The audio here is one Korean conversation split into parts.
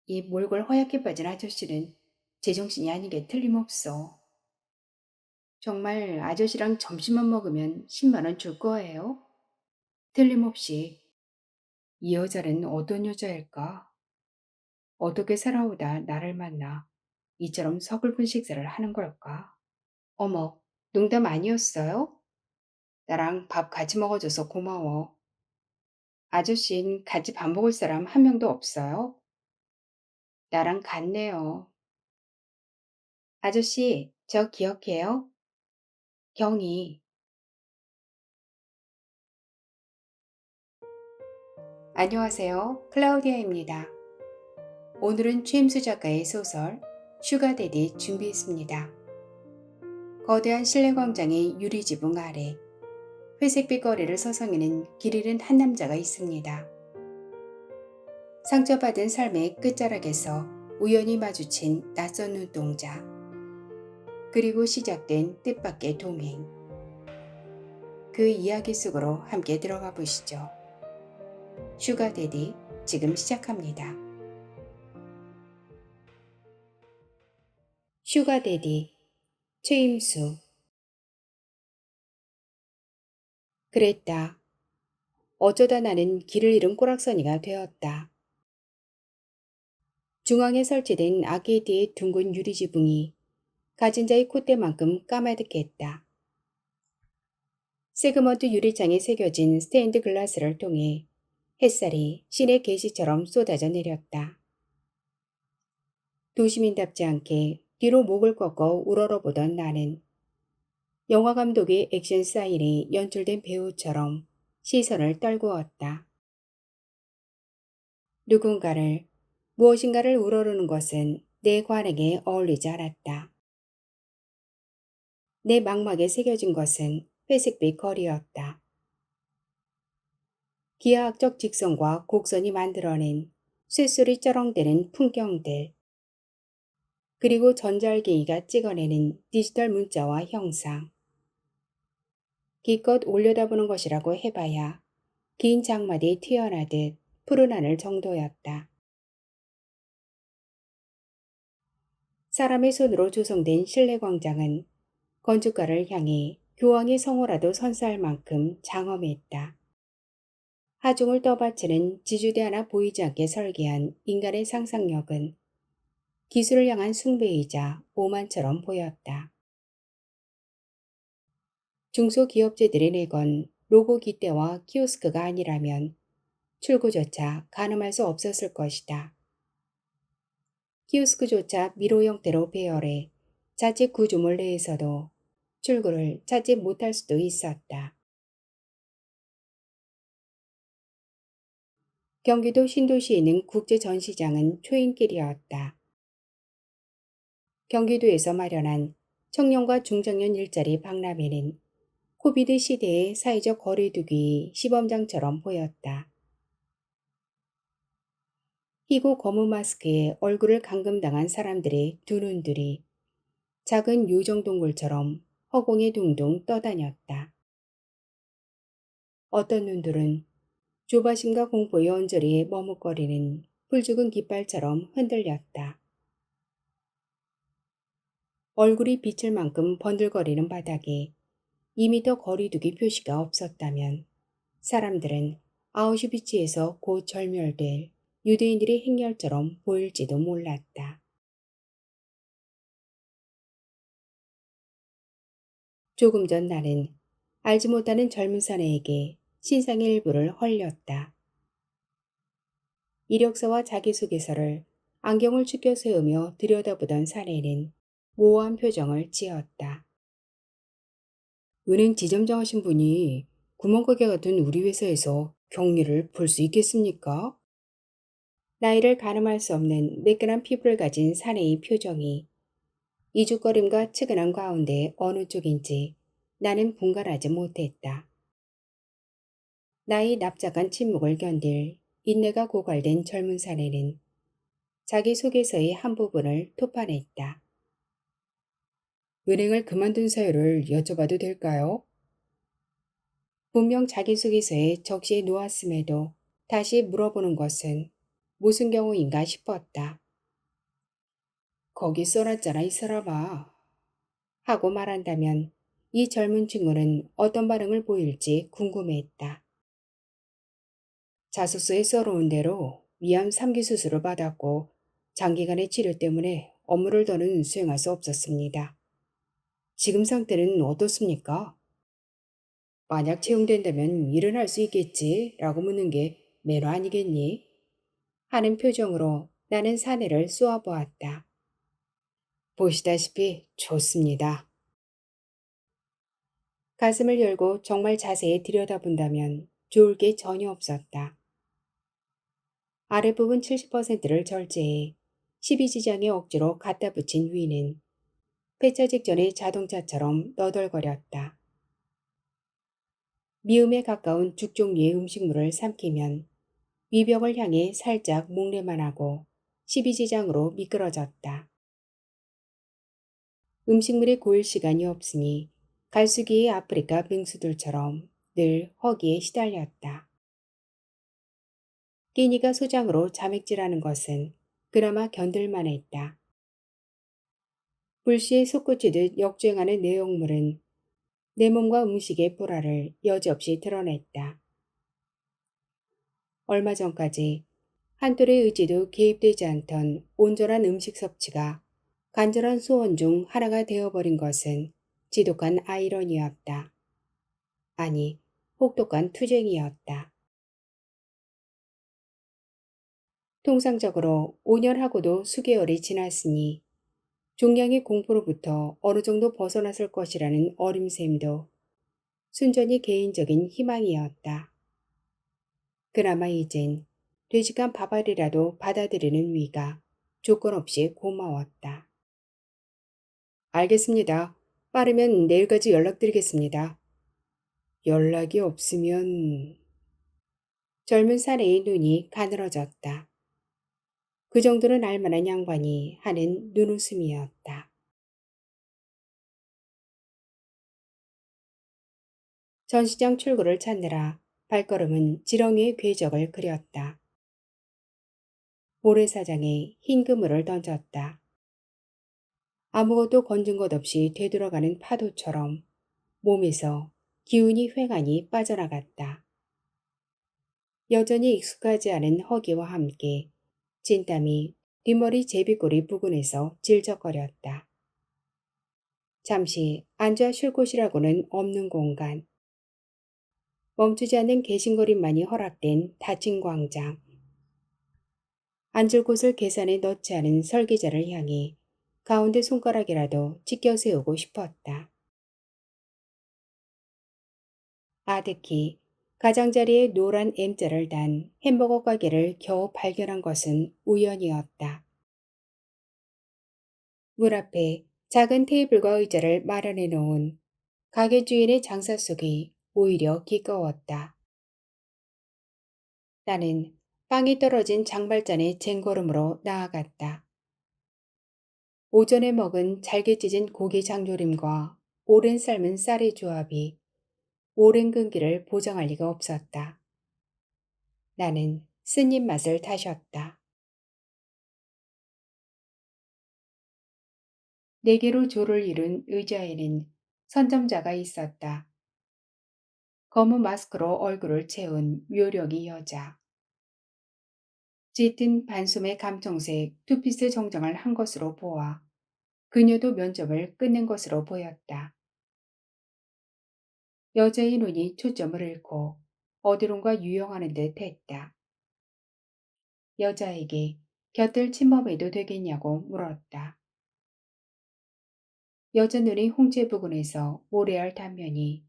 이 몰골 허옇게 빠진 아저씨는 제정신이 아닌 게 틀림없어. 정말 아저씨랑 점심만 먹으면 10만 원 줄 거예요? 틀림없이. 이 여자는 어떤 여자일까? 어떻게 살아오다 나를 만나 이처럼 서글픈 식사를 하는 걸까? 어머, 농담 아니었어요? 나랑 밥 같이 먹어줘서 고마워. 아저씨는 같이 밥 먹을 사람 한 명도 없어요? 나랑 같네요. 아저씨, 저 기억해요? 경희. 안녕하세요. 클라우디아입니다. 오늘은 최임수 작가의 소설 슈가데디 준비했습니다. 거대한 실내광장의 유리지붕 아래 회색빛 거리를 서성이는 길 잃은 한 남자가 있습니다. 상처받은 삶의 끝자락에서 우연히 마주친 낯선 눈동자. 그리고 시작된 뜻밖의 동행. 그 이야기 속으로 함께 들어가 보시죠. 슈가데디 지금 시작합니다. 슈가데디 최임수. 그랬다. 어쩌다 나는 길을 잃은 꼬락서니가 되었다. 중앙에 설치된 아케이드의 둥근 유리지붕이 가진 자의 콧대만큼 까마득했다. 세그먼트 유리창에 새겨진 스테인드 글라스를 통해 햇살이 신의 계시처럼 쏟아져 내렸다. 도시민답지 않게 뒤로 목을 꺾어 우러러보던 나는 영화 감독의 액션 사인이 연출된 배우처럼 시선을 떨구었다. 누군가를, 무엇인가를 우러르는 것은 내 관행에 어울리지 않았다. 내 망막에 새겨진 것은 회색빛 거리였다. 기하학적 직선과 곡선이 만들어낸 쇳소리 쩌렁대는 풍경들, 그리고 전자알갱이가 찍어내는 디지털 문자와 형상. 기껏 올려다보는 것이라고 해봐야 긴 장마디 튀어나듯 푸른 하늘 정도였다. 사람의 손으로 조성된 실내 광장은 건축가를 향해 교황의 성호라도 선사할 만큼 장엄했다. 하중을 떠받치는 지주대 하나 보이지 않게 설계한 인간의 상상력은 기술을 향한 숭배이자 오만처럼 보였다. 중소기업체들이 내건 로고 기대와 키오스크가 아니라면 출구조차 가늠할 수 없었을 것이다. 키오스크조차 미로 형태로 배열해 자칫 구조물 내에서도 출구를 찾지 못할 수도 있었다. 경기도 신도시에 있는 국제전시장은 초인길이었다. 경기도에서 마련한 청년과 중장년 일자리 박람회는 코비드 시대의 사회적 거리두기 시범장처럼 보였다. 희고 검은 마스크에 얼굴을 감금당한 사람들의 두 눈들이 작은 요정동굴처럼 허공에 둥둥 떠다녔다. 어떤 눈들은 조바심과 공포의 언저리에 머뭇거리는 불죽은 깃발처럼 흔들렸다. 얼굴이 비칠 만큼 번들거리는 바닥에 2미터 거리두기 표시가 없었다면 사람들은 아우슈비츠에서 곧 절멸될 유대인들의 행렬처럼 보일지도 몰랐다. 조금 전 나는 알지 못하는 젊은 사내에게 신상의 일부를 헐렸다. 이력서와 자기소개서를 안경을 축여 세우며 들여다보던 사내는 모호한 표정을 지었다. 은행 지점장하신 분이 구멍가게 같은 우리 회사에서 격리를 볼 수 있겠습니까? 나이를 가늠할 수 없는 매끈한 피부를 가진 사내의 표정이 이죽거림과 측은한 가운데 어느 쪽인지 나는 분간하지 못했다. 나의 납작한 침묵을 견딜 인내가 고갈된 젊은 사내는 자기소개서의 한 부분을 토파냈다. 은행을 그만둔 사유를 여쭤봐도 될까요? 분명 자기소개서에 적시해 놓았음에도 다시 물어보는 것은 무슨 경우인가 싶었다. 거기 써놨잖아, 이 사람아. 하고 말한다면 이 젊은 친구는 어떤 반응을 보일지 궁금했다. 자소서에 써놓은 대로 위암 3기 수술을 받았고 장기간의 치료 때문에 업무를 더는 수행할 수 없었습니다. 지금 상태는 어떻습니까? 만약 채용된다면 일은 할 수 있겠지? 라고 묻는 게 매너 아니겠니? 하는 표정으로 나는 사내를 쏘아보았다. 보시다시피 좋습니다. 가슴을 열고 정말 자세히 들여다본다면 좋을 게 전혀 없었다. 아랫부분 70%를 절제해 12지장에 억지로 갖다 붙인 위는 폐차 직전의 자동차처럼 너덜거렸다. 미음에 가까운 죽 종류의 음식물을 삼키면 위벽을 향해 살짝 목례만 하고 12지장으로 미끄러졌다. 음식물이 고일 시간이 없으니 갈수기의 아프리카 빙수들처럼 늘 허기에 시달렸다. 끼니가 소장으로 자맥질하는 것은 그나마 견딜만 했다. 불시에 솟구치듯 역주행하는 내용물은 내 몸과 음식의 불화를 여지없이 드러냈다. 얼마 전까지 한톨의 의지도 개입되지 않던 온전한 음식 섭취가 간절한 소원 중 하나가 되어버린 것은 지독한 아이러니였다. 아니, 혹독한 투쟁이었다. 통상적으로 5년하고도 수개월이 지났으니 종량의 공포로부터 어느 정도 벗어났을 것이라는 어림셈도 순전히 개인적인 희망이었다. 그나마 이젠 되직한 밥알이라도 받아들이는 위가 조건 없이 고마웠다. 알겠습니다. 빠르면 내일까지 연락드리겠습니다. 연락이 없으면... 젊은 사내의 눈이 가늘어졌다. 그 정도는 알만한 양반이 하는 눈웃음이었다. 전시장 출구를 찾느라 발걸음은 지렁이의 궤적을 그렸다. 모래사장에 흰 그물을 던졌다. 아무것도 건진 것 없이 되돌아가는 파도처럼 몸에서 기운이 휑하니 빠져나갔다. 여전히 익숙하지 않은 허기와 함께 진땀이 뒷머리 제비꼬리 부근에서 질적거렸다. 잠시 앉아 쉴 곳이라고는 없는 공간. 멈추지 않는 개신거림만이 허락된 닫힌 광장. 앉을 곳을 계산에 넣지 않은 설계자를 향해 가운데 손가락이라도 찢겨 세우고 싶었다. 아득히 가장자리에 노란 M자를 단 햄버거 가게를 겨우 발견한 것은 우연이었다. 문 앞에 작은 테이블과 의자를 마련해 놓은 가게 주인의 장사 속이 오히려 기꺼웠다. 나는 빵이 떨어진 장발잔의 쟁걸음으로 나아갔다. 오전에 먹은 잘게 찢은 고기 장조림과 오랜 삶은 쌀의 조합이 오랜 근기를 보장할 리가 없었다. 나는 쓴 입맛을 다셨다. 네 개로 조를 이룬 의자에는 선점자가 있었다. 검은 마스크로 얼굴을 채운 묘력이 여자. 짙은 반소매 감청색 투피스 정장을 한 것으로 보아 그녀도 면접을 끝낸 것으로 보였다. 여자의 눈이 초점을 잃고 어디론가 유영하는 듯 했다. 여자에게 곁을 침범해도 되겠냐고 물었다. 여자 눈의 홍채 부근에서 모래알 단면이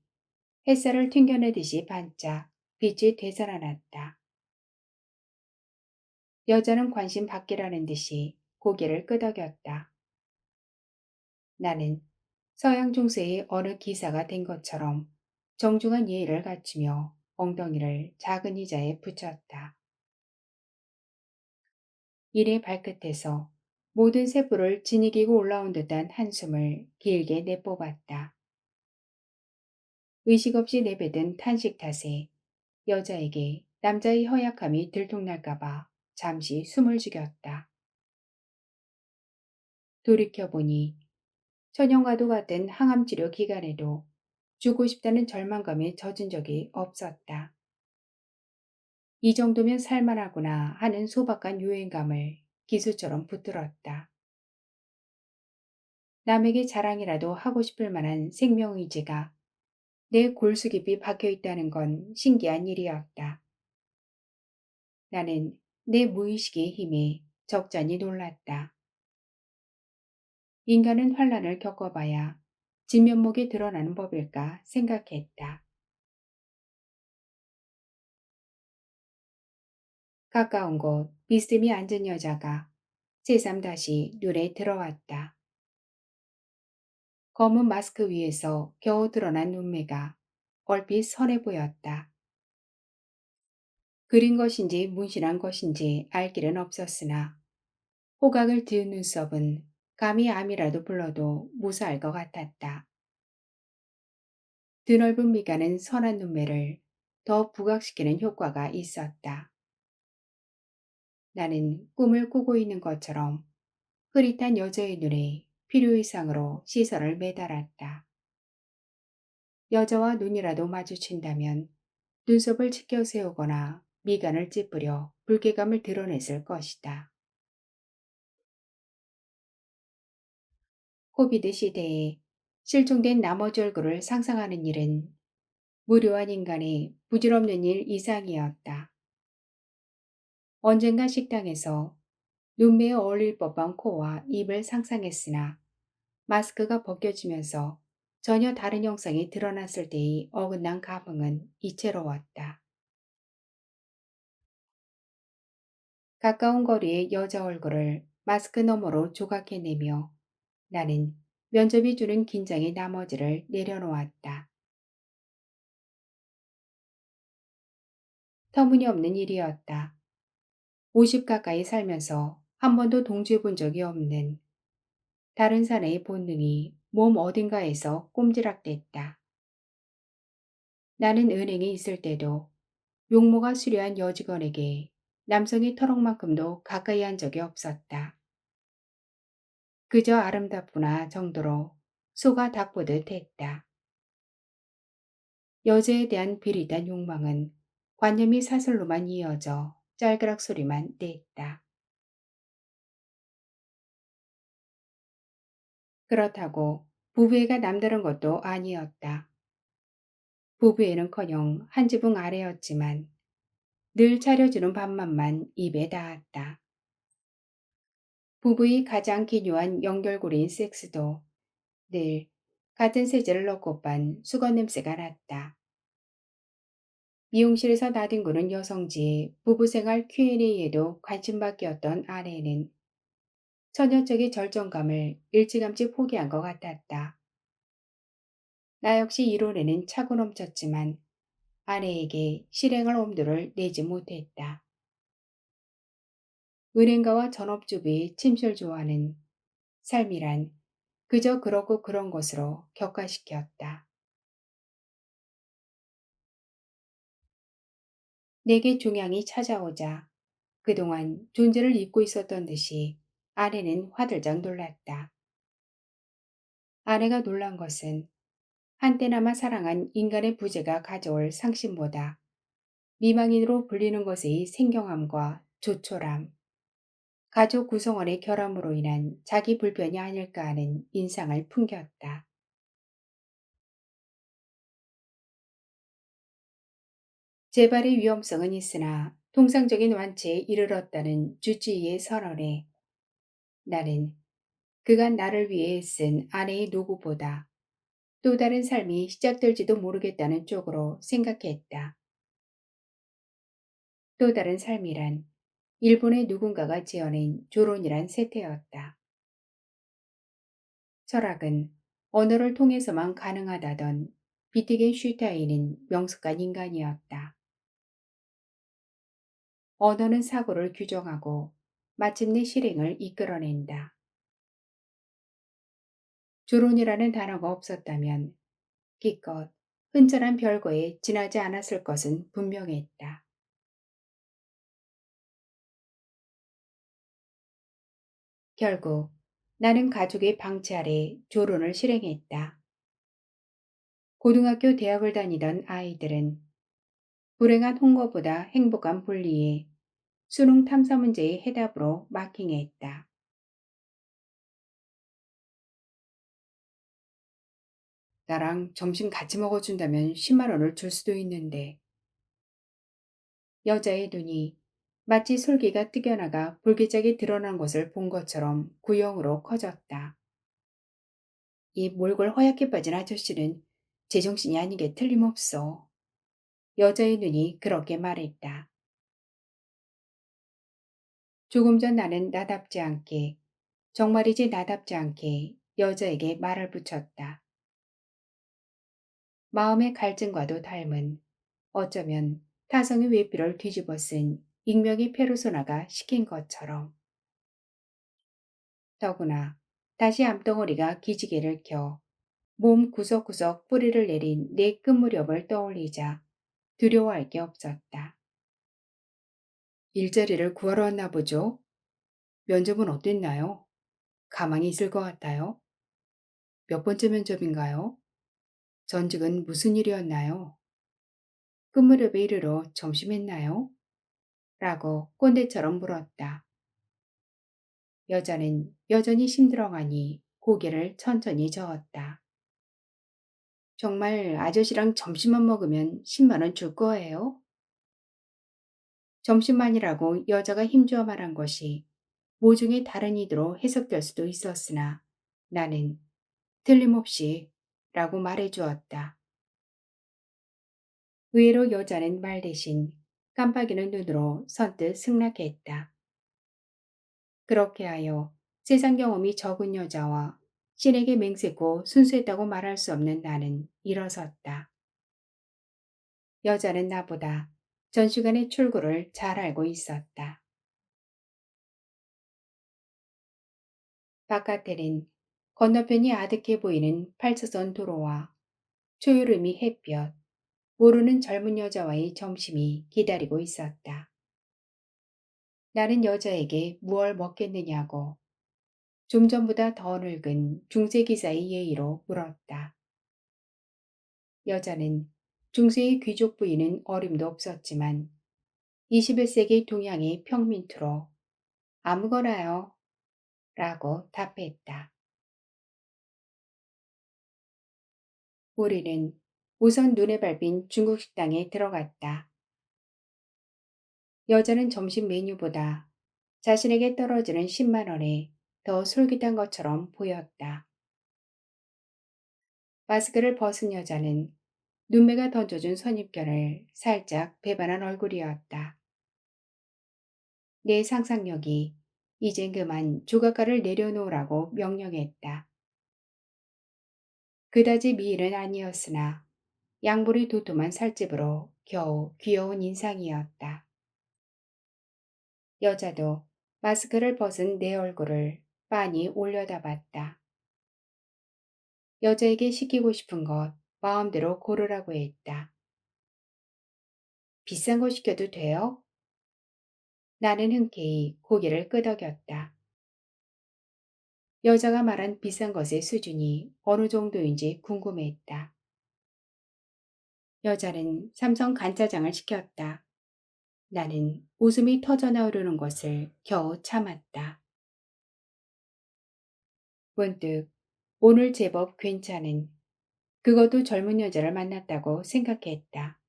햇살을 튕겨내듯이 반짝 빛이 되살아났다. 여자는 관심 받기라는 듯이 고개를 끄덕였다. 나는 서양 중세의 어느 기사가 된 것처럼 정중한 예의를 갖추며 엉덩이를 작은 의자에 붙였다. 이내 발끝에서 모든 세포를 지니기고 올라온 듯한 한숨을 길게 내뽑았다. 의식 없이 내뱉은 탄식 탓에 여자에게 남자의 허약함이 들통날까봐 잠시 숨을 죽였다. 돌이켜보니 천연과도 같은 항암치료 기간에도 죽고 싶다는 절망감에 젖은 적이 없었다. 이 정도면 살만하구나 하는 소박한 유행감을 기수처럼 붙들었다. 남에게 자랑이라도 하고 싶을 만한 생명의지가 내 골수 깊이 박혀 있다는 건 신기한 일이었다. 나는 내 무의식의 힘에 적잖이 놀랐다. 인간은 환란을 겪어봐야 진면목이 드러나는 법일까 생각했다. 가까운 곳 비스듬히 앉은 여자가 새삼 다시 눈에 들어왔다. 검은 마스크 위에서 겨우 드러난 눈매가 얼핏 선해 보였다. 그린 것인지 문신한 것인지 알 길은 없었으나 호각을 틔운 눈썹은 감히 암이라도 불러도 무사할 것 같았다. 드넓은 미간은 선한 눈매를 더 부각시키는 효과가 있었다. 나는 꿈을 꾸고 있는 것처럼 흐릿한 여자의 눈에 필요 이상으로 시선을 매달았다. 여자와 눈이라도 마주친다면 눈썹을 치켜 세우거나 미간을 찌푸려 불쾌감을 드러냈을 것이다. 코비드 시대에 실종된 나머지 얼굴을 상상하는 일은 무료한 인간의 부질없는 일 이상이었다. 언젠가 식당에서 눈매에 어울릴 법한 코와 입을 상상했으나 마스크가 벗겨지면서 전혀 다른 형상이 드러났을 때의 어긋난 감흥은 이채로웠다. 가까운 거리의 여자 얼굴을 마스크 너머로 조각해내며 나는 면접이 주는 긴장의 나머지를 내려놓았다. 터무니없는 일이었다. 50 가까이 살면서 한 번도 동지해 본 적이 없는 다른 사내의 본능이 몸 어딘가에서 꼼지락댔다. 나는 은행에 있을 때도 용모가 수려한 여직원에게 남성의 털럭만큼도 가까이 한 적이 없었다. 그저 아름답구나 정도로 소가 닭보듯 했다. 여자에 대한 비릿한 욕망은 관념이 사슬로만 이어져 짤그락 소리만 냈다. 그렇다고 부부애가 남다른 것도 아니었다. 부부애는커녕 한 지붕 아래였지만 늘 차려주는 밥맛만 입에 닿았다. 부부의 가장 기묘한 연결고리인 섹스도 늘 같은 세제를 넣고 빤 수건 냄새가 났다. 미용실에서 나뒹구는 여성지의 부부생활 Q&A에도 관심받기였던 아내는 처녀적인 절정감을 일찌감치 포기한 것 같았다. 나 역시 이론에는 차고 넘쳤지만 아내에게 실행할 엄두를 내지 못했다. 은행가와 전업주부의 침실조화는 삶이란 그저 그러고 그런 것으로 격화시켰다. 내게 종양이 찾아오자 그동안 존재를 잊고 있었던 듯이 아내는 화들짝 놀랐다. 아내가 놀란 것은 한때나마 사랑한 인간의 부재가 가져올 상심보다 미망인으로 불리는 것의 생경함과 조촐함, 가족 구성원의 결함으로 인한 자기 불편이 아닐까 하는 인상을 풍겼다. 재발의 위험성은 있으나 통상적인 완치에 이르렀다는 주치의의 선언에 나는 그간 나를 위해 쓴 아내의 노고보다 또 다른 삶이 시작될지도 모르겠다는 쪽으로 생각했다. 또 다른 삶이란 일본의 누군가가 지어낸 조론이란 세태였다. 철학은 언어를 통해서만 가능하다던 비트겐슈타인은 명석한 인간이었다. 언어는 사고를 규정하고 마침내 실행을 이끌어낸다. 조론이라는 단어가 없었다면 기껏 흔전한 별거에 지나지 않았을 것은 분명했다. 결국 나는 가족의 방치 아래 조론을 실행했다. 고등학교 대학을 다니던 아이들은 불행한 홍보보다 행복한 분리에 수능 탐사 문제의 해답으로 마킹했다. 나랑 점심 같이 먹어준다면 10만 원을 줄 수도 있는데. 여자의 눈이 마치 솔개가 뜯겨나가 볼기짝이 드러난 것을 본 것처럼 구형으로 커졌다. 이 몰골 허옇게 빠진 아저씨는 제정신이 아닌 게 틀림없어. 여자의 눈이 그렇게 말했다. 조금 전 나는 나답지 않게, 정말이지 나답지 않게 여자에게 말을 붙였다. 마음의 갈증과도 닮은, 어쩌면 타성의 외피를 뒤집어 쓴 익명의 페르소나가 시킨 것처럼. 더구나 다시 암덩어리가 기지개를 켜 몸 구석구석 뿌리를 내린 내 끝무렵을 떠올리자 두려워할 게 없었다. 일자리를 구하러 왔나 보죠? 면접은 어땠나요? 가만히 있을 것 같아요? 몇 번째 면접인가요? 전직은 무슨 일이었나요? 끝무렵에 이르러 점심했나요? 라고 꼰대처럼 물었다. 여자는 여전히 심드렁하니 고개를 천천히 저었다. 정말 아저씨랑 점심만 먹으면 10만 원 줄 거예요? 점심만이라고 여자가 힘주어 말한 것이 모종의 다른 의도로 해석될 수도 있었으나 나는 틀림없이 라고 말해 주었다. 의외로 여자는 말 대신 깜빡이는 눈으로 선뜻 승낙했다. 그렇게 하여 세상 경험이 적은 여자와 신에게 맹세코 순수했다고 말할 수 없는 나는 일어섰다. 여자는 나보다 전 시간의 출구를 잘 알고 있었다. 바깥에는 건너편이 아득해 보이는 8차선 도로와 초여름이 햇볕, 모르는 젊은 여자와의 점심이 기다리고 있었다. 나는 여자에게 무얼 먹겠느냐고 좀 전보다 더 늙은 중세 기사의 예의로 물었다. 여자는 중세의 귀족 부인은 어림도 없었지만 21세기 동양의 평민투로 아무거나요 라고 답했다. 우리는 우선 눈에 밟힌 중국 식당에 들어갔다. 여자는 점심 메뉴보다 자신에게 떨어지는 10만 원에 더 솔깃한 것처럼 보였다. 마스크를 벗은 여자는 눈매가 던져준 선입견을 살짝 배반한 얼굴이었다. 내 상상력이 이젠 그만 조각가를 내려놓으라고 명령했다. 그다지 미인은 아니었으나 양볼이 도톰한 살집으로 겨우 귀여운 인상이었다. 여자도 마스크를 벗은 내 얼굴을 빤히 올려다봤다. 여자에게 시키고 싶은 것 마음대로 고르라고 했다. 비싼 거 시켜도 돼요? 나는 흔쾌히 고개를 끄덕였다. 여자가 말한 비싼 것의 수준이 어느 정도인지 궁금했다. 여자는 삼성 간짜장을 시켰다. 나는 웃음이 터져나오려는 것을 겨우 참았다. 문득 오늘 제법 괜찮은, 그것도 젊은 여자를 만났다고 생각했다.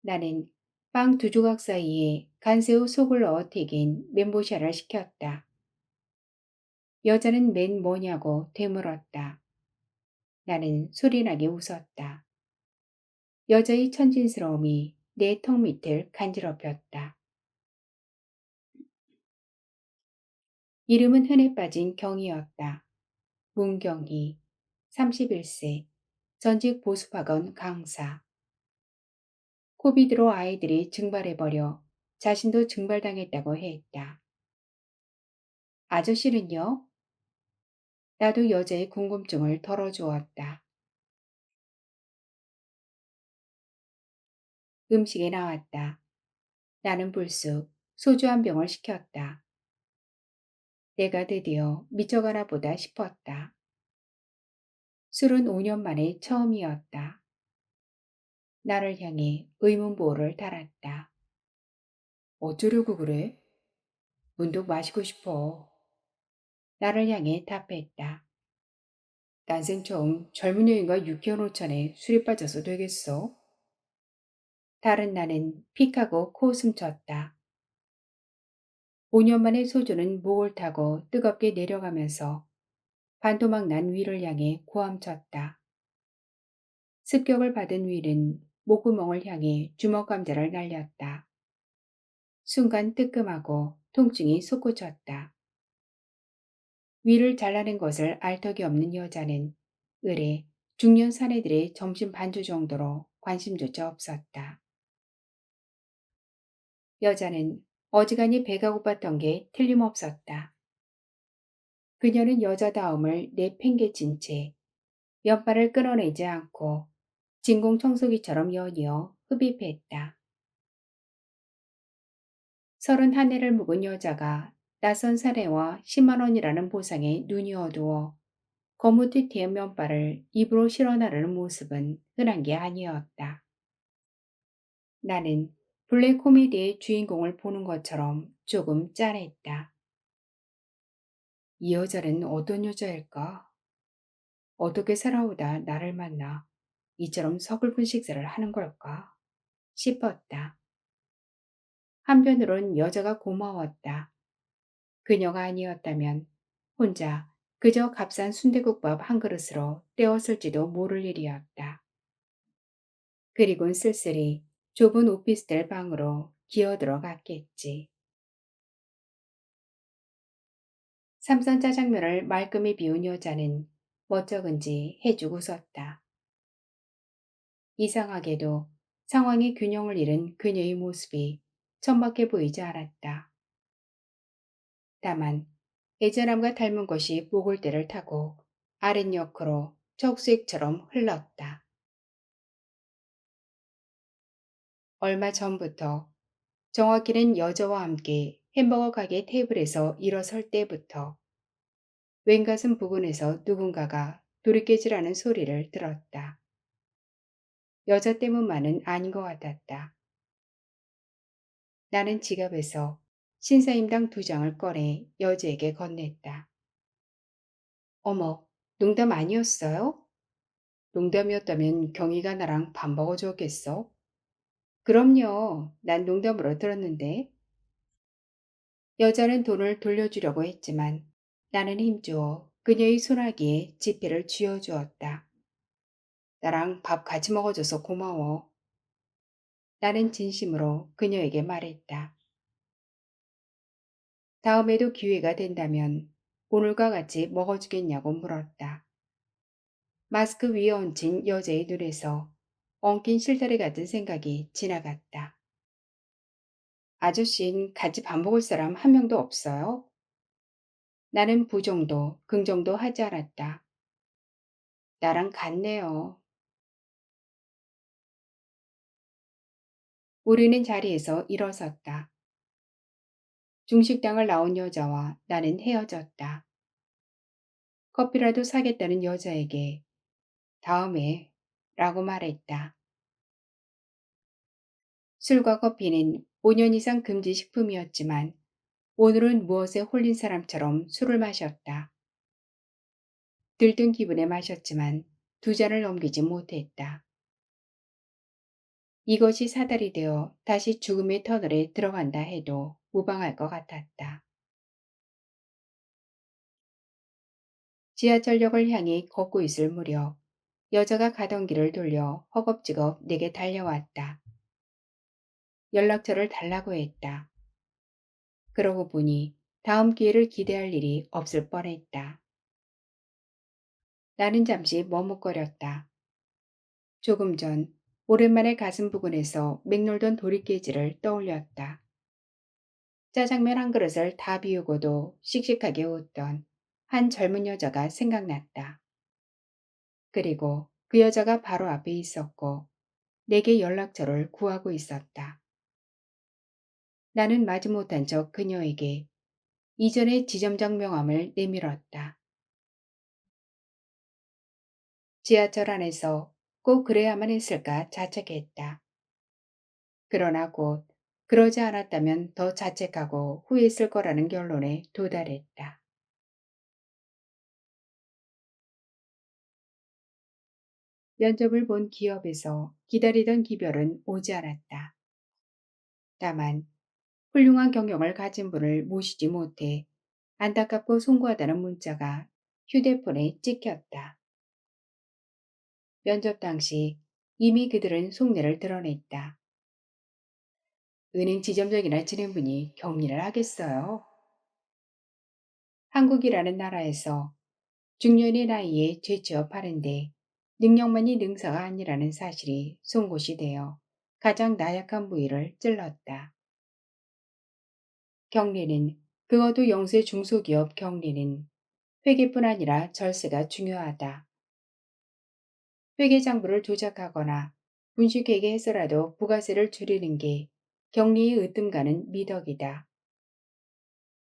나는 빵 두 조각 사이에 간새우 속을 넣어 튀긴 멘보샤를 시켰다. 여자는 맨 뭐냐고 되물었다. 나는 소리나게 웃었다. 여자의 천진스러움이 내 턱 밑을 간지럽혔다. 이름은 흔해 빠진 경이었다. 문경희, 31세, 전직 보습학원 강사. 코비드로 아이들이 증발해버려 자신도 증발당했다고 했다. 아저씨는요? 나도 여자의 궁금증을 덜어주었다. 음식이 나왔다. 나는 불쑥 소주 한 병을 시켰다. 내가 드디어 미쳐가나 보다 싶었다. 술은 5년 만에 처음이었다. 나를 향해 의문보호를 달았다. 어쩌려고 그래? 문득 마시고 싶어. 나를 향해 답했다. 난생 처음 젊은 여인과 유쾌한 오찬에 술이 빠져서 되겠어? 다른 나는 픽하고 코웃음 쳤다. 5년 만에 소주는 목을 타고 뜨겁게 내려가면서 반토막 난 위를 향해 고함쳤다. 습격을 받은 위는 목구멍을 향해 주먹 감자를 날렸다. 순간 뜨끔하고 통증이 솟구쳤다. 위를 잘라낸 것을 알 턱이 없는 여자는 을에 중년 사내들의 점심 반주 정도로 관심조차 없었다. 여자는 어지간히 배가 고팠던 게 틀림없었다. 그녀는 여자다움을 내팽개친 채 면발을 끊어내지 않고 진공청소기처럼 연이어 흡입했다. 31애를 묵은 여자가 낯선 사내와 10만 원이라는 보상에 눈이 어두워 거무튀튀한 면발을 입으로 실어 나르는 모습은 흔한 게 아니었다. 나는 블랙 코미디의 주인공을 보는 것처럼 조금 짠했다. 이 여자는 어떤 여자일까? 어떻게 살아오다 나를 만나 이처럼 서글픈 식사를 하는 걸까? 싶었다. 한편으론 여자가 고마웠다. 그녀가 아니었다면 혼자 그저 값싼 순대국밥 한 그릇으로 때웠을지도 모를 일이었다. 그리곤 쓸쓸히 좁은 오피스텔 방으로 기어들어갔겠지. 삼선 짜장면을 말끔히 비운 여자는 멋쩍은지 해주고 섰다. 이상하게도 상황의 균형을 잃은 그녀의 모습이 천박해 보이지 않았다. 다만 애절함과 닮은 것이 목을대를 타고 아랫옆으로 척수액처럼 흘렀다. 얼마 전부터, 정확히는 여자와 함께 햄버거 가게 테이블에서 일어설 때부터 왼가슴 부근에서 누군가가 도리깨질하는 소리를 들었다. 여자 때문만은 아닌 것 같았다. 나는 지갑에서 신사임당 2장을 꺼내 여자에게 건넸다. 어머, 농담 아니었어요? 농담이었다면 경희가 나랑 밥 먹어줬겠어? 그럼요. 난 농담으로 들었는데. 여자는 돈을 돌려주려고 했지만 나는 힘주어 그녀의 소나기에 지폐를 쥐어주었다. 나랑 밥 같이 먹어줘서 고마워. 나는 진심으로 그녀에게 말했다. 다음에도 기회가 된다면 오늘과 같이 먹어주겠냐고 물었다. 마스크 위에 얹힌 여자의 눈에서 엉킨 실타래 같은 생각이 지나갔다. 아저씨는 같이 밥 먹을 사람 한 명도 없어요? 나는 부정도 긍정도 하지 않았다. 나랑 같네요. 우리는 자리에서 일어섰다. 중식당을 나온 여자와 나는 헤어졌다. 커피라도 사겠다는 여자에게 다음에 라고 말했다. 술과 커피는 5년 이상 금지 식품이었지만 오늘은 무엇에 홀린 사람처럼 술을 마셨다. 들뜬 기분에 마셨지만 2잔을 넘기지 못했다. 이것이 사달이 되어 다시 죽음의 터널에 들어간다 해도 무방할 것 같았다. 지하철역을 향해 걷고 있을 무렵 여자가 가던 길을 돌려 허겁지겁 내게 달려왔다. 연락처를 달라고 했다. 그러고 보니 다음 기회를 기대할 일이 없을 뻔했다. 나는 잠시 머뭇거렸다. 조금 전 오랜만에 가슴 부근에서 맹놀던 도리깨질을 떠올렸다. 짜장면 한 그릇을 다 비우고도 씩씩하게 웃던 한 젊은 여자가 생각났다. 그리고 그 여자가 바로 앞에 있었고 내게 연락처를 구하고 있었다. 나는 마지못한 척 그녀에게 이전의 지점장 명함을 내밀었다. 지하철 안에서 꼭 그래야만 했을까 자책했다. 그러나 곧 그러지 않았다면 더 자책하고 후회했을 거라는 결론에 도달했다. 면접을 본 기업에서 기다리던 기별은 오지 않았다. 다만 훌륭한 경영을 가진 분을 모시지 못해 안타깝고 송구하다는 문자가 휴대폰에 찍혔다. 면접 당시 이미 그들은 속내를 드러냈다. 은행 지점장이나 지낸분이 격리를 하겠어요. 한국이라는 나라에서 중년의 나이에 재취업하는데 능력만이 능사가 아니라는 사실이 송곳이 되어 가장 나약한 부위를 찔렀다. 격리는 그것도 영세 중소기업 격리는 회계뿐 아니라 절세가 중요하다. 회계장부를 조작하거나 분식회계 해서라도 부가세를 줄이는 게 격리의 으뜸가는 미덕이다.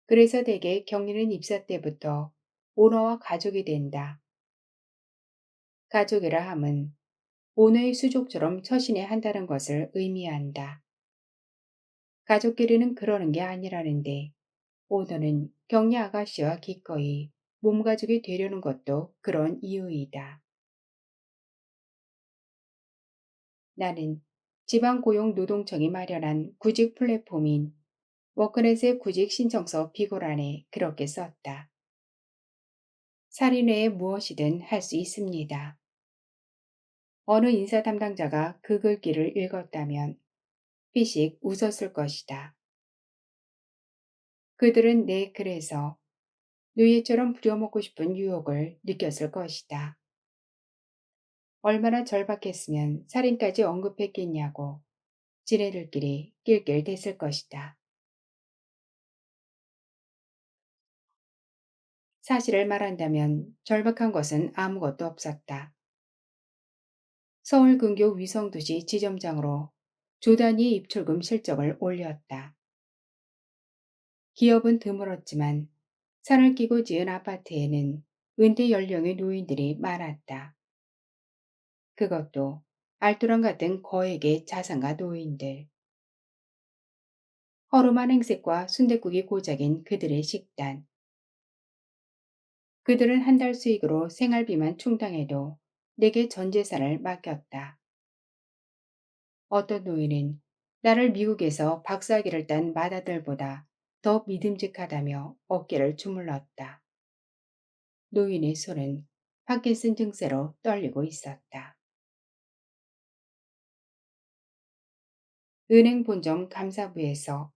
그래서 대개 격리는 입사 때부터 오너와 가족이 된다. 가족이라 함은 오너의 수족처럼 처신해야 한다는 것을 의미한다. 가족끼리는 그러는 게 아니라는데 오너는 격리 아가씨와 기꺼이 몸가족이 되려는 것도 그런 이유이다. 나는 지방고용노동청이 마련한 구직 플랫폼인 워크넷의 구직 신청서 비고란에 그렇게 썼다. 살인 외에 무엇이든 할 수 있습니다. 어느 인사 담당자가 그 글귀를 읽었다면 피식 웃었을 것이다. 그들은 내 글에서 노예처럼 부려먹고 싶은 유혹을 느꼈을 것이다. 얼마나 절박했으면 살인까지 언급했겠냐고 지네들끼리 낄낄댔을 것이다. 사실을 말한다면 절박한 것은 아무것도 없었다. 서울 근교 위성도시 지점장으로 조단위의 입출금 실적을 올렸다. 기업은 드물었지만 산을 끼고 지은 아파트에는 은퇴 연령의 노인들이 많았다. 그것도 알토란 같은 거액의 자산가 노인들. 허름한 행색과 순댓국이 고작인 그들의 식단. 그들은 한 달 수익으로 생활비만 충당해도 내게 전 재산을 맡겼다. 어떤 노인은 나를 미국에서 박사학위를 딴 맏아들보다 더 믿음직하다며 어깨를 주물렀다. 노인의 손은 파킨슨 증세로 떨리고 있었다. 은행 본점 감사부에서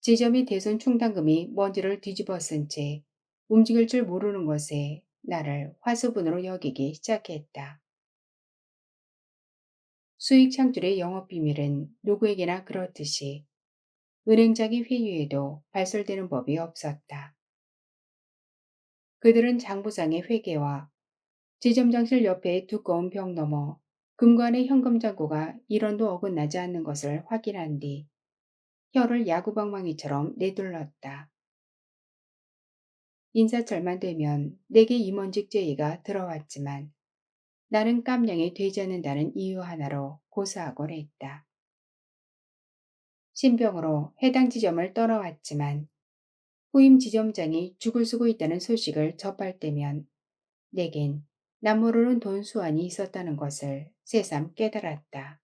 지점이 대손 충당금이 먼지를 뒤집어 쓴 채 움직일 줄 모르는 것에 나를 화수분으로 여기기 시작했다. 수익 창출의 영업 비밀은 누구에게나 그렇듯이 은행장이 회유에도 발설되는 법이 없었다. 그들은 장부상의 회계와 지점장실 옆에 두꺼운 벽 너머 금관의 현금 잔고가 1원도 어긋나지 않는 것을 확인한 뒤 혀를 야구방망이처럼 내둘렀다. 인사철만 되면 내게 임원직 제의가 들어왔지만 나는 깜냥이 되지 않는다는 이유 하나로 고사하곤 했다. 신병으로 해당 지점을 떠나왔지만 후임 지점장이 죽을 쓰고 있다는 소식을 접할 때면 내겐 남 모르는 돈 수완이 있었다는 것을 새삼 깨달았다.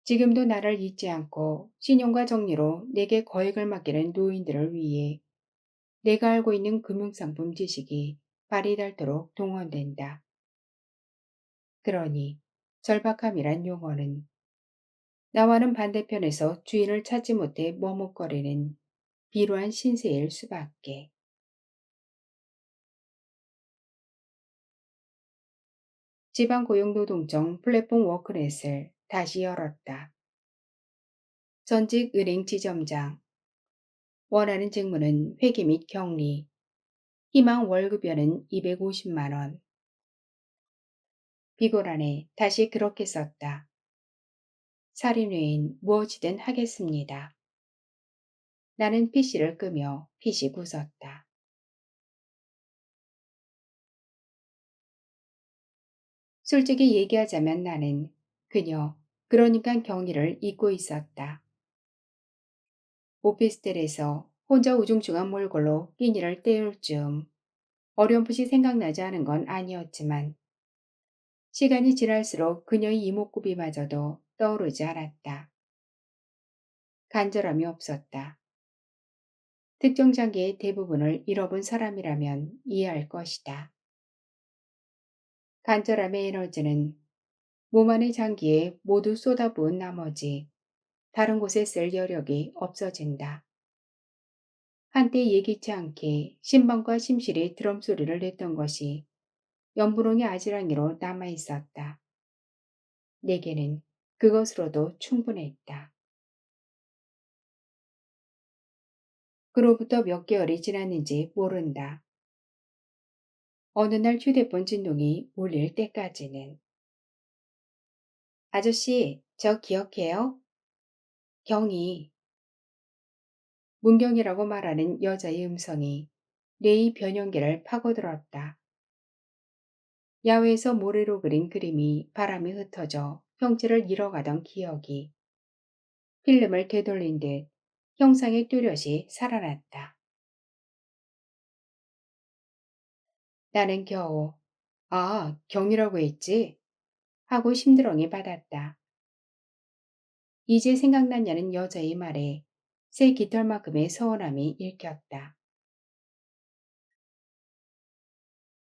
지금도 나를 잊지 않고 신용과 정리로 내게 거액을 맡기는 노인들을 위해 내가 알고 있는 금융상품 지식이 발이 닳도록 동원된다. 그러니 절박함이란 용어는 나와는 반대편에서 주인을 찾지 못해 머뭇거리는 비루한 신세일 수밖에. 지방고용노동청 플랫폼 워크넷을 다시 열었다. 전직 은행 지점장. 원하는 직무는 회계 및 격리. 희망 월급여는 250만 원. 비고란에 다시 그렇게 썼다. 살인 외엔 무엇이든 하겠습니다. 나는 PC를 끄며 피식 웃었다. 솔직히 얘기하자면 나는 그녀, 그러니까 경희를 잊고 있었다. 오피스텔에서 혼자 우중충한 몰골로 끼니를 때울 즈음 어렴풋이 생각나지 않은 건 아니었지만 시간이 지날수록 그녀의 이목구비마저도 떠오르지 않았다. 간절함이 없었다. 특정 장기의 대부분을 잃어본 사람이라면 이해할 것이다. 간절함의 에너지는 몸 안의 장기에 모두 쏟아부은 나머지 다른 곳에 쓸 여력이 없어진다. 한때 예기치 않게 심방과 심실이 드럼 소리를 냈던 것이 연분홍의 아지랑이로 남아있었다. 내게는 그것으로도 충분했다. 그로부터 몇 개월이 지났는지 모른다. 어느 날 휴대폰 진동이 울릴 때까지는. 아저씨, 저 기억해요? 경희. 문경이라고 말하는 여자의 음성이 뇌의 변형계를 파고들었다. 야외에서 모래로 그린 그림이 바람에 흩어져 형체를 잃어가던 기억이 필름을 되돌린 듯 형상에 뚜렷이 살아났다. 나는 겨우 아, 경이라고 했지? 하고 심드렁이 받았다. 이제 생각났냐는 여자의 말에 새 깃털만큼의 서운함이 읽혔다.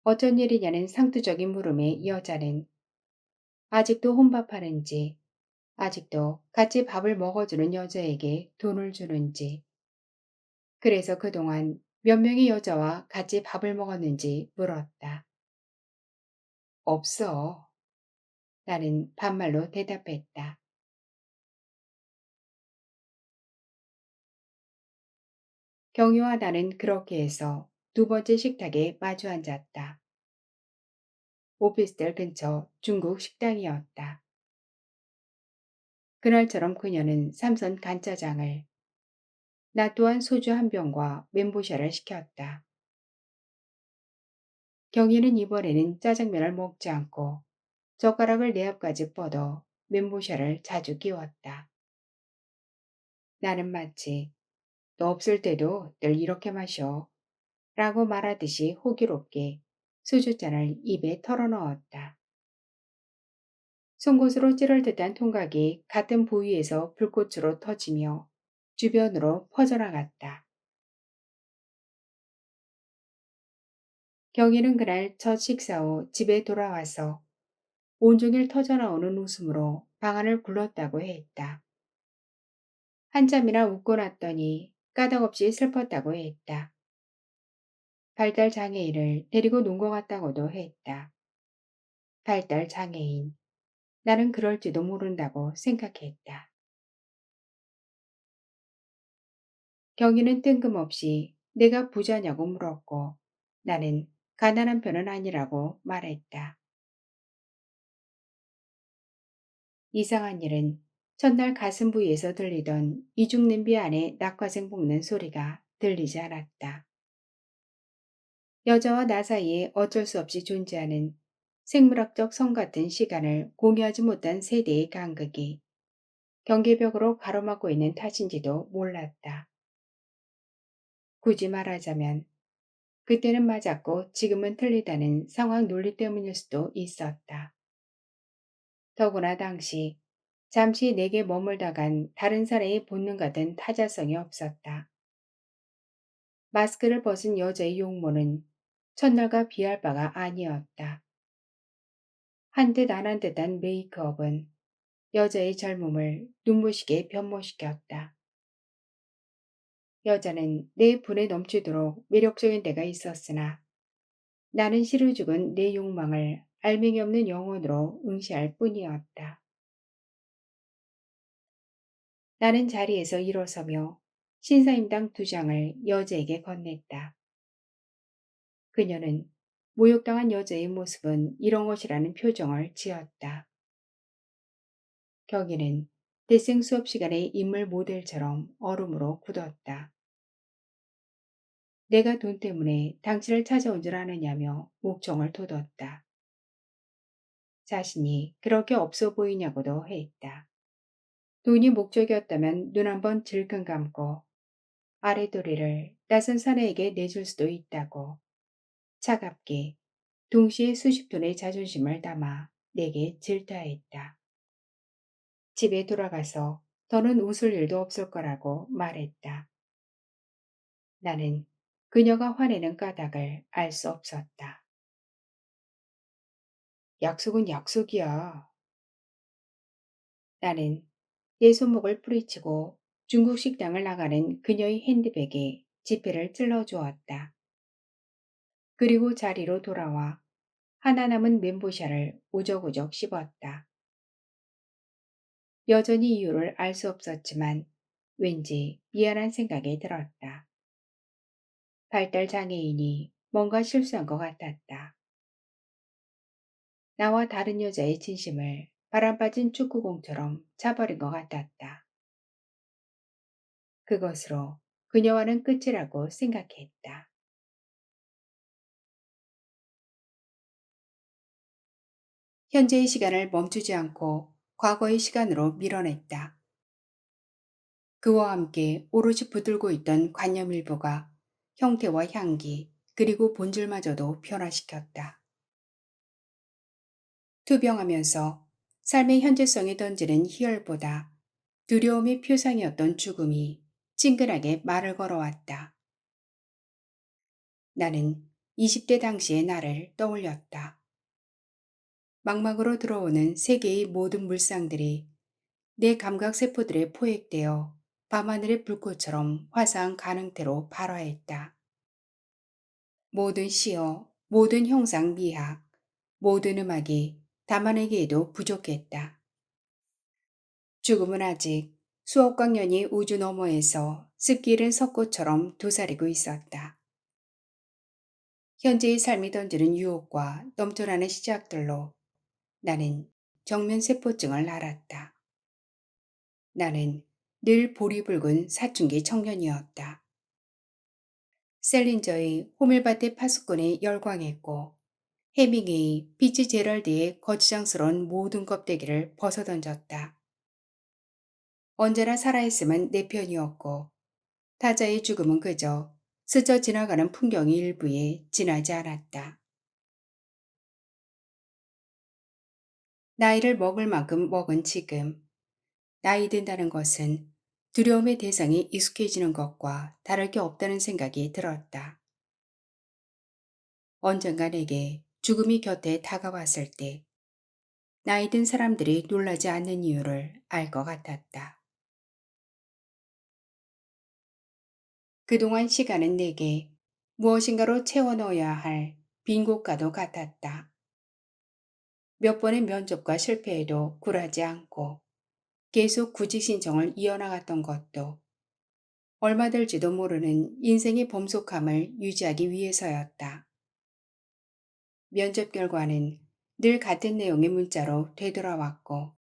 어쩐 일이냐는 상투적인 물음에 여자는 아직도 혼밥하는지, 아직도 같이 밥을 먹어주는 여자에게 돈을 주는지, 그래서 그동안 몇 명의 여자와 같이 밥을 먹었는지 물었다. 없어. 나는 반말로 대답했다. 경유와 나는 그렇게 해서 두 번째 식탁에 마주 앉았다. 오피스텔 근처 중국 식당이었다. 그날처럼 그녀는 삼선 간짜장을, 나 또한 소주 한 병과 멘보샤를 시켰다. 경희는 이번에는 짜장면을 먹지 않고 젓가락을 내 앞까지 뻗어 멘보샤를 자주 끼웠다. 나는 마치 너 없을 때도 늘 이렇게 마셔 라고 말하듯이 호기롭게 소주잔을 입에 털어넣었다. 송곳으로 찌를 듯한 통각이 같은 부위에서 불꽃으로 터지며 주변으로 퍼져나갔다. 경희는 그날 첫 식사 후 집에 돌아와서 온종일 터져나오는 웃음으로 방안을 굴렀다고 했다. 한참이나 웃고 났더니 까닭없이 슬펐다고 했다. 발달 장애인을 데리고 논 것 같다고도 했다. 발달 장애인. 나는 그럴지도 모른다고 생각했다. 경희는 뜬금없이 내가 부자냐고 물었고 나는 가난한 편은 아니라고 말했다. 이상한 일은 첫날 가슴 부위에서 들리던 이중 냄비 안에 낙과생 볶는 소리가 들리지 않았다. 여자와 나 사이에 어쩔 수 없이 존재하는 생물학적 성 같은 시간을 공유하지 못한 세대의 간극이 경계벽으로 가로막고 있는 탓인지도 몰랐다. 굳이 말하자면 그때는 맞았고 지금은 틀리다는 상황 논리 때문일 수도 있었다. 더구나 당시 잠시 내게 머물다 간 다른 사람의 본능 같은 타자성이 없었다. 마스크를 벗은 여자의 용모는 첫날과 비할 바가 아니었다. 한듯 안 한 듯한 메이크업은 여자의 젊음을 눈부시게 변모시켰다. 여자는 내 분에 넘치도록 매력적인 데가 있었으나 나는 시루 죽은 내 욕망을 알맹이 없는 영혼으로 응시할 뿐이었다. 나는 자리에서 일어서며 신사임당 두 장을 여자에게 건넸다. 그녀는 모욕당한 여자의 모습은 이런 것이라는 표정을 지었다. 경희는 대생 수업 시간의 인물 모델처럼 얼음으로 굳었다. 내가 돈 때문에 당신을 찾아온 줄 아느냐며 목청을 돋웠다. 자신이 그렇게 없어 보이냐고도 했다. 돈이 목적이었다면 눈 한번 질끈 감고 아래도리를 낯선 사내에게 내줄 수도 있다고 차갑게 동시에 수십 톤의 자존심을 담아 내게 질타했다. 집에 돌아가서 더는 웃을 일도 없을 거라고 말했다. 나는 그녀가 화내는 까닭을 알 수 없었다. 약속은 약속이야. 나는 내 손목을 뿌리치고 중국 식당을 나가는 그녀의 핸드백에 지폐를 찔러 주었다. 그리고 자리로 돌아와 하나 남은 멘보샤를 우적우적 씹었다. 여전히 이유를 알 수 없었지만 왠지 미안한 생각이 들었다. 발달 장애인이 뭔가 실수한 것 같았다. 나와 다른 여자의 진심을 바람 빠진 축구공처럼 차버린 것 같았다. 그것으로 그녀와는 끝이라고 생각했다. 현재의 시간을 멈추지 않고 과거의 시간으로 밀어냈다. 그와 함께 오롯이 붙들고 있던 관념 일부가 형태와 향기 그리고 본질마저도 변화시켰다. 투병하면서 삶의 현재성에 던지는 희열보다 두려움의 표상이었던 죽음이 친근하게 말을 걸어왔다. 나는 20대 당시의 나를 떠올렸다. 망막으로 들어오는 세계의 모든 물상들이 내 감각세포들에 포획되어 밤하늘의 불꽃처럼 화사한 가능태로 발화했다. 모든 시어, 모든 형상 미학, 모든 음악이 담아내기에도 부족했다. 죽음은 아직 수억광 년이 우주 너머에서 습기른 석고처럼 도사리고 있었다. 현재의 삶이 던지는 유혹과 넘쳐나는 시작들로 나는 정면세포증을 앓았다. 나는 늘 볼이 붉은 사춘기 청년이었다. 셀린저의 호밀밭의 파수꾼에 열광했고 해밍웨이, 피츠제럴드의 거추장스러운 모든 껍데기를 벗어던졌다. 언제나 살아있음은 내 편이었고 타자의 죽음은 그저 스쳐 지나가는 풍경의 일부에 지나지 않았다. 나이를 먹을 만큼 먹은 지금 나이 든다는 것은 두려움의 대상이 익숙해지는 것과 다를 게 없다는 생각이 들었다. 언젠가 내게 죽음이 곁에 다가왔을 때 나이 든 사람들이 놀라지 않는 이유를 알 것 같았다. 그동안 시간은 내게 무엇인가로 채워 넣어야 할 빈 곳과도 같았다. 몇 번의 면접과 실패에도 굴하지 않고 계속 구직 신청을 이어나갔던 것도 얼마 될지도 모르는 인생의 범속함을 유지하기 위해서였다. 면접 결과는 늘 같은 내용의 문자로 되돌아왔고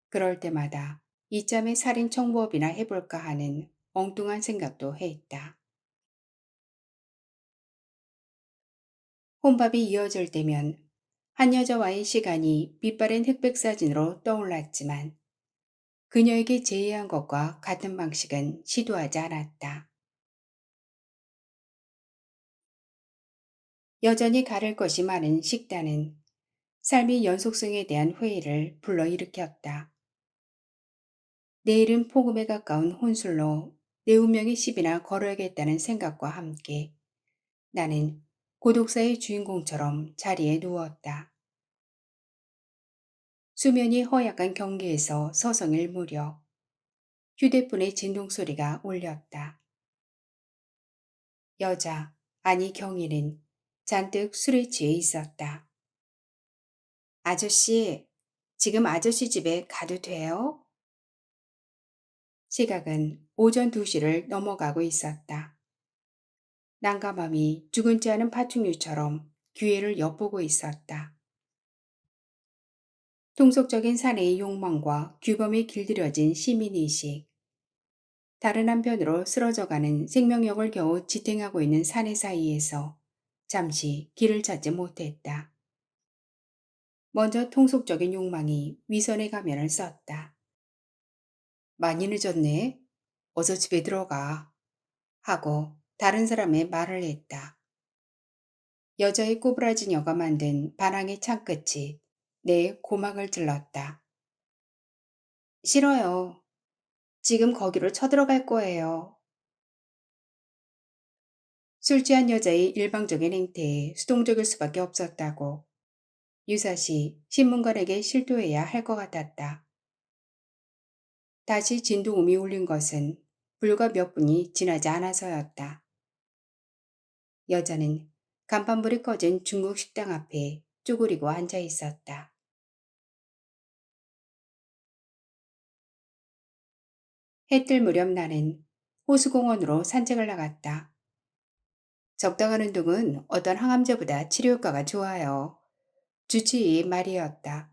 그럴 때마다 이참에 살인 청부업이나 해볼까 하는 엉뚱한 생각도 했다. 혼밥이 이어질 때면 한 여자와의 시간이 빛바랜 흑백 사진으로 떠올랐지만 그녀에게 제의한 것과 같은 방식은 시도하지 않았다. 여전히 가릴 것이 많은 식단은 삶의 연속성에 대한 회의를 불러일으켰다. 내일은 폭음에 가까운 혼술로 내 운명의 시비나 걸어야겠다는 생각과 함께 나는 고독사의 주인공처럼 자리에 누웠다. 수면이 허약한 경계에서 서성일 무렵 휴대폰의 진동 소리가 울렸다. 여자, 아니 경희는 잔뜩 술에 취해 있었다. 아저씨, 지금 아저씨 집에 가도 돼요? 시각은 오전 2시를 넘어가고 있었다. 난감함이 죽은지 않은 파충류처럼 기회를 엿보고 있었다. 통속적인 사내의 욕망과 규범에 길들여진 시민의식, 다른 한편으로 쓰러져가는 생명력을 겨우 지탱하고 있는 사내 사이에서 잠시 길을 찾지 못했다. 먼저 통속적인 욕망이 위선의 가면을 썼다. 많이 늦었네. 어서 집에 들어가. 하고 다른 사람의 말을 했다. 여자의 꼬부라진 여가 만든 반항의 창끝이 내 고막을 찔렀다. 싫어요. 지금 거기로 쳐들어갈 거예요. 술 취한 여자의 일방적인 행태에 수동적일 수밖에 없었다고 유사시 신문관에게 실토해야 할 것 같았다. 다시 진동음이 울린 것은 불과 몇 분이 지나지 않아서였다. 여자는 간판불이 꺼진 중국 식당 앞에 쪼그리고 앉아 있었다. 해뜰 무렵 나는 호수공원으로 산책을 나갔다. 적당한 운동은 어떤 항암제보다 치료 효과가 좋아요. 주치의의 말이었다.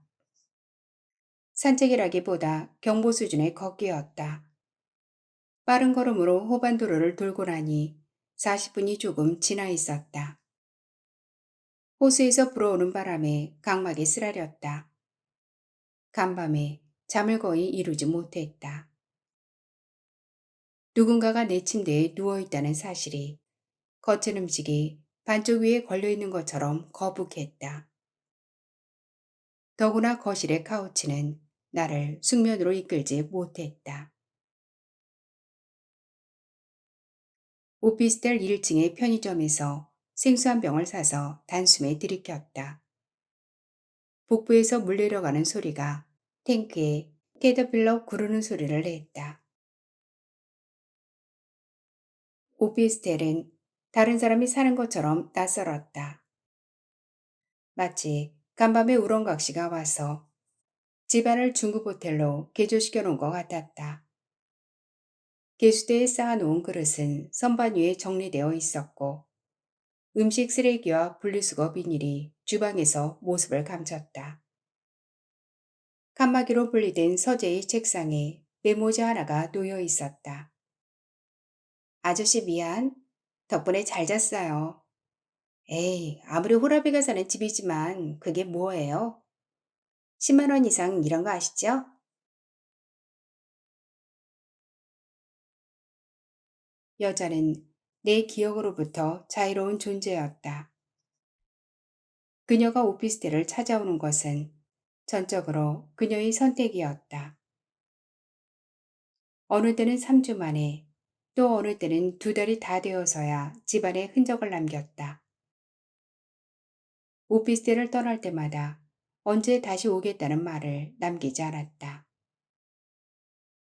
산책이라기보다 경보 수준의 걷기였다. 빠른 걸음으로 호반도로를 돌고 나니 40분이 조금 지나 있었다. 호수에서 불어오는 바람에 각막이 쓰라렸다. 간밤에 잠을 거의 이루지 못했다. 누군가가 내 침대에 누워있다는 사실이 거친 음식이 반쪽 위에 걸려있는 것처럼 거북했다. 더구나 거실의 카우치는 나를 숙면으로 이끌지 못했다. 오피스텔 1층의 편의점에서 생수 한 병을 사서 단숨에 들이켰다. 복부에서 물 내려가는 소리가 탱크에 캐터필러 구르는 소리를 냈다. 오피스텔은 다른 사람이 사는 것처럼 낯설었다. 마치 간밤에 우렁각시가 와서 집안을 중국 호텔로 개조시켜 놓은 것 같았다. 개수대에 쌓아놓은 그릇은 선반 위에 정리되어 있었고 음식 쓰레기와 분리수거 비닐이 주방에서 모습을 감췄다. 칸막이로 분리된 서재의 책상에 메모지 하나가 놓여 있었다. 아저씨 미안. 덕분에 잘 잤어요. 에이, 아무리 호라비가 사는 집이지만 그게 뭐예요? 10만 원 이상 이런 거 아시죠? 여자는 내 기억으로부터 자유로운 존재였다. 그녀가 오피스텔을 찾아오는 것은 전적으로 그녀의 선택이었다. 어느 때는 3주 만에 또 어느 때는 2달이 다 되어서야 집안에 흔적을 남겼다. 오피스텔을 떠날 때마다 언제 다시 오겠다는 말을 남기지 않았다.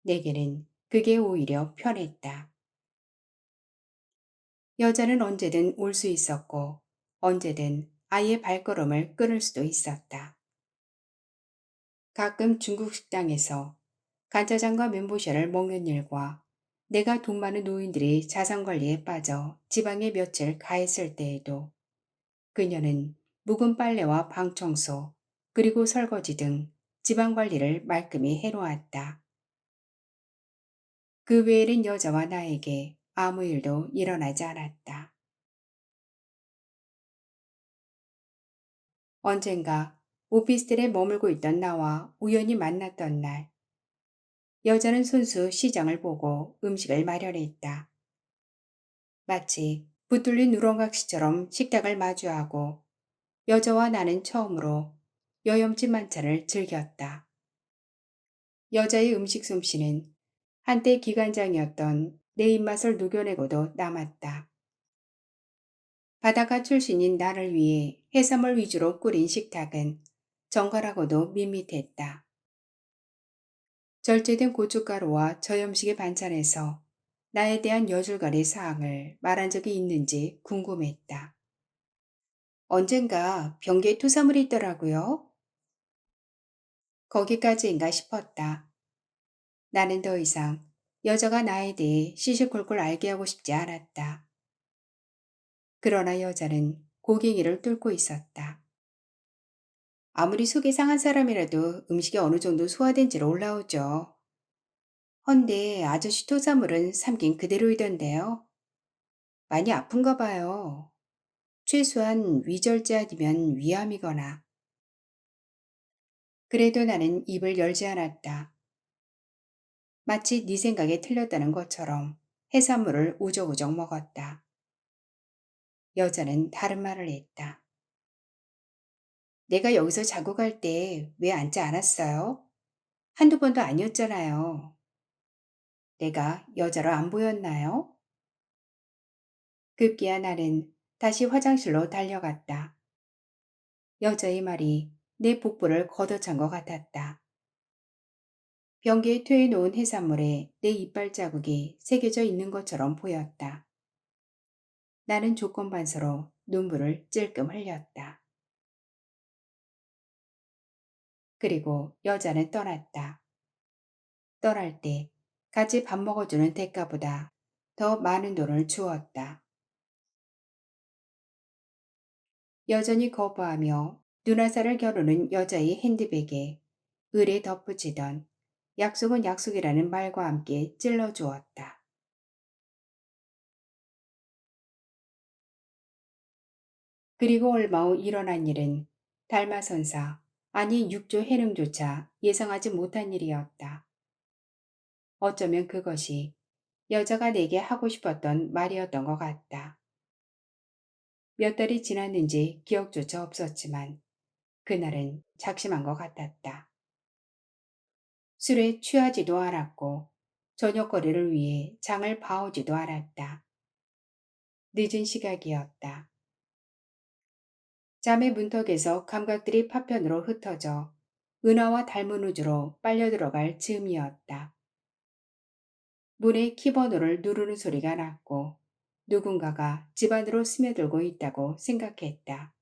내게는 그게 오히려 편했다. 여자는 언제든 올 수 있었고 언제든 아예 발걸음을 끊을 수도 있었다. 가끔 중국 식당에서 간짜장과 멘보샤를 먹는 일과 내가 돈 많은 노인들이 자산관리에 빠져 지방에 며칠 가했을 때에도 그녀는 묵은 빨래와 방청소 그리고 설거지 등 지방관리를 말끔히 해놓았다. 그 외에는 여자와 나에게 아무 일도 일어나지 않았다. 언젠가 오피스텔에 머물고 있던 나와 우연히 만났던 날, 여자는 손수 시장을 보고 음식을 마련했다. 마치 붙들린 누렁각시처럼 식탁을 마주하고 여자와 나는 처음으로 여염집 만찬을 즐겼다. 여자의 음식 솜씨는 한때 기관장이었던 내 입맛을 녹여내고도 남았다. 바다가 출신인 나를 위해 해산물 위주로 꾸린 식탁은 정갈하고도 밋밋했다. 절제된 고춧가루와 저염식의 반찬에서 나에 대한 여줄거리 사항을 말한 적이 있는지 궁금했다. 언젠가 변기에 투사물이 있더라고요. 거기까지인가 싶었다. 나는 더 이상 여자가 나에 대해 시시콜콜 알게 하고 싶지 않았다. 그러나 여자는 고갱이를 뚫고 있었다. 아무리 속이 상한 사람이라도 음식이 어느 정도 소화된지로 올라오죠. 헌데 아저씨 토사물은 삼킨 그대로이던데요. 많이 아픈가 봐요. 최소한 위절제 아니면 위암이거나. 그래도 나는 입을 열지 않았다. 마치 네 생각에 틀렸다는 것처럼 해산물을 우적우적 먹었다. 여자는 다른 말을 했다. 내가 여기서 자고 갈 때 왜 앉지 않았어요? 한두 번도 아니었잖아요. 내가 여자로 안 보였나요? 급기야 나는 다시 화장실로 달려갔다. 여자의 말이 내 복부를 걷어찬 것 같았다. 변기에 퇴해놓은 해산물에 내 이빨 자국이 새겨져 있는 것처럼 보였다. 나는 조건반서로 눈물을 찔끔 흘렸다. 그리고 여자는 떠났다. 떠날 때 같이 밥 먹어주는 대가보다 더 많은 돈을 주었다. 여전히 거부하며 눈화살을 겨루는 여자의 핸드백에 을에 덧붙이던 약속은 약속이라는 말과 함께 찔러주었다. 그리고 얼마 후 일어난 일은 달마선사, 아니 육조 해능조차 예상하지 못한 일이었다. 어쩌면 그것이 여자가 내게 하고 싶었던 말이었던 것 같다. 몇 달이 지났는지 기억조차 없었지만 그날은 작심한 것 같았다. 술에 취하지도 않았고 저녁거리를 위해 장을 봐오지도 않았다. 늦은 시각이었다. 잠의 문턱에서 감각들이 파편으로 흩어져 은하와 닮은 우주로 빨려 들어갈 즈음이었다. 문에 키번호를 누르는 소리가 났고 누군가가 집 안으로 스며들고 있다고 생각했다.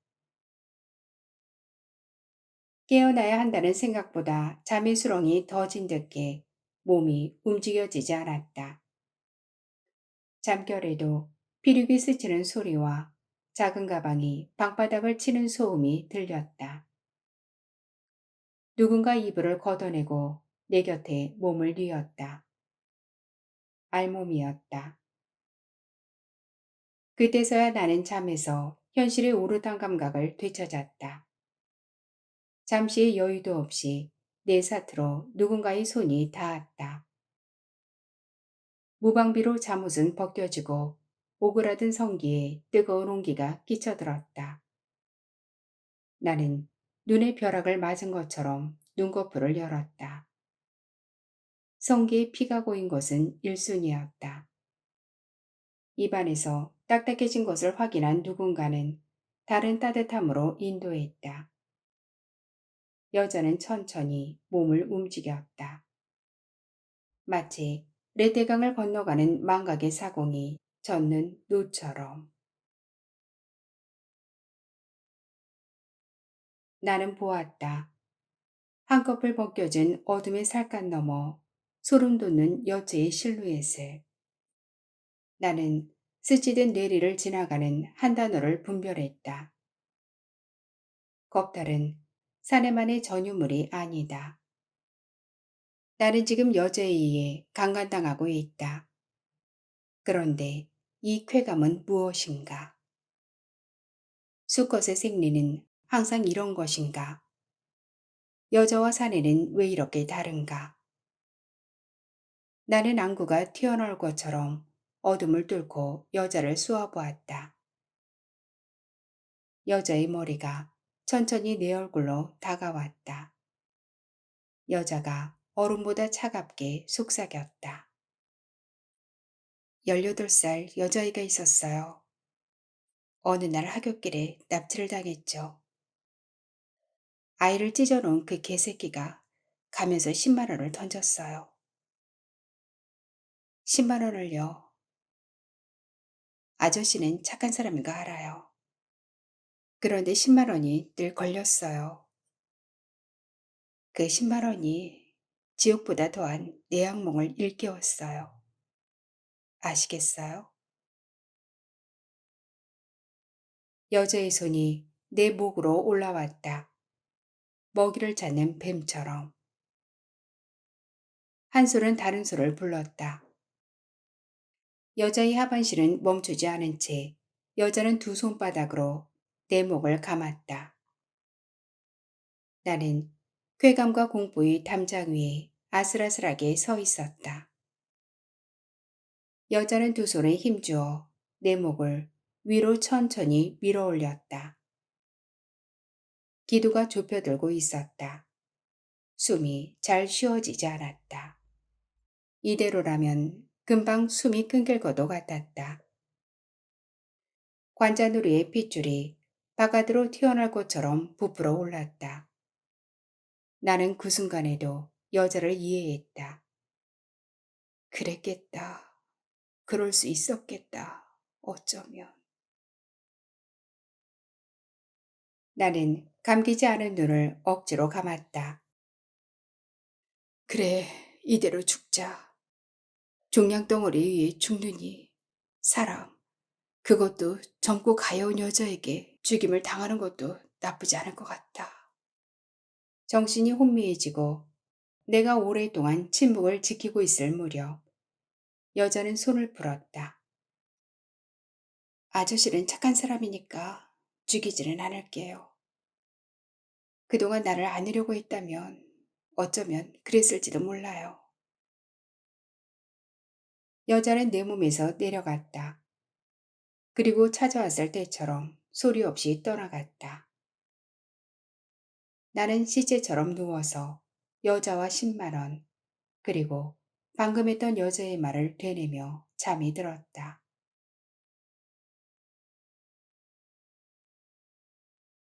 깨어나야 한다는 생각보다 잠의 수렁이 더 진득해 몸이 움직여지지 않았다. 잠결에도 비류기 스치는 소리와 작은 가방이 방바닥을 치는 소음이 들렸다. 누군가 이불을 걷어내고 내 곁에 몸을 뉘었다. 알몸이었다. 그때서야 나는 잠에서 현실의 오르탄 감각을 되찾았다. 잠시의 여유도 없이 내 사트로 누군가의 손이 닿았다. 무방비로 잠옷은 벗겨지고 오그라든 성기에 뜨거운 온기가 끼쳐들었다. 나는 눈의 벼락을 맞은 것처럼 눈꺼풀을 열었다. 성기에 피가 고인 것은 일순이었다. 입안에서 딱딱해진 것을 확인한 누군가는 다른 따뜻함으로 인도했다. 여자는 천천히 몸을 움직였다. 마치 레대강을 건너가는 망각의 사공이 젓는 노처럼. 나는 보았다. 한꺼풀 벗겨진 어둠의 살갗 너머 소름 돋는 여자의 실루엣을. 나는 스치듯 뇌리를 지나가는 한 단어를 분별했다. 겁탈은 사내만의 전유물이 아니다. 나는 지금 여자에 의해 강간당하고 있다. 그런데 이 쾌감은 무엇인가? 수컷의 생리는 항상 이런 것인가? 여자와 사내는 왜 이렇게 다른가? 나는 안구가 튀어나올 것처럼 어둠을 뚫고 여자를 쏘아보았다. 여자의 머리가 천천히 내 얼굴로 다가왔다. 여자가 얼음보다 차갑게 속삭였다. 18살 여자아이가 있었어요. 어느 날 하굣길에 납치를 당했죠. 아이를 찢어놓은 그 개새끼가 가면서 10만 원을 던졌어요. 10만 원을요. 아저씨는 착한 사람인 거 알아요. 그런데 10만 원이 늘 걸렸어요. 그 10만 원이 지옥보다 더한 내 악몽을 일깨웠어요. 아시겠어요? 여자의 손이 내 목으로 올라왔다. 먹이를 찾는 뱀처럼. 한 손은 다른 손을 불렀다. 여자의 하반신은 멈추지 않은 채 여자는 두 손바닥으로 내 목을 감았다. 나는 쾌감과 공포의 담장 위에 아슬아슬하게 서 있었다. 여자는 두 손에 힘주어 내 목을 위로 천천히 밀어 올렸다. 기도가 좁혀들고 있었다. 숨이 잘 쉬어지지 않았다. 이대로라면 금방 숨이 끊길 것도 같았다. 관자놀이의 핏줄이 바깥으로 튀어나올 것처럼 부풀어 올랐다. 나는 그 순간에도 여자를 이해했다. 그랬겠다. 그럴 수 있었겠다. 어쩌면. 나는 감기지 않은 눈을 억지로 감았다. 그래, 이대로 죽자. 종양덩어리 위에 죽느니 사람, 그것도 젊고 가여운 여자에게 죽임을 당하는 것도 나쁘지 않을 것 같다. 정신이 혼미해지고 내가 오랫동안 침묵을 지키고 있을 무렵 여자는 손을 풀었다. 아저씨는 착한 사람이니까 죽이지는 않을게요. 그동안 나를 안으려고 했다면 어쩌면 그랬을지도 몰라요. 여자는 내 몸에서 내려갔다. 그리고 찾아왔을 때처럼 소리 없이 떠나갔다. 나는 시체처럼 누워서 여자와 10만 원, 그리고 방금 했던 여자의 말을 되뇌며 잠이 들었다.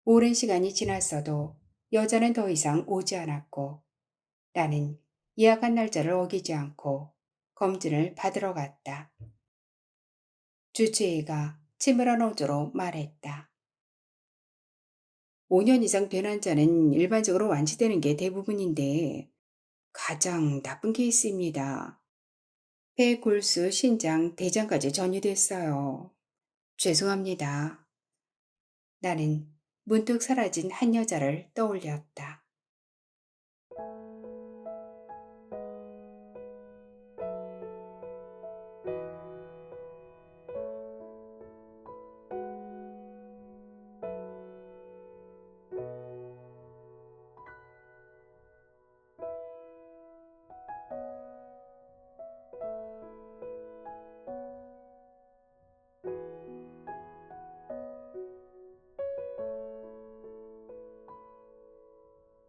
오랜 시간이 지났어도 여자는 더 이상 오지 않았고 나는 예약한 날짜를 어기지 않고 검진을 받으러 갔다. 주치의가 침울한 어조로 말했다. 5년 이상 된 환자는 일반적으로 완치되는 게 대부분인데 가장 나쁜 케이스입니다. 폐, 골수, 신장, 대장까지 전이됐어요. 죄송합니다. 나는 문득 사라진 한 여자를 떠올렸다.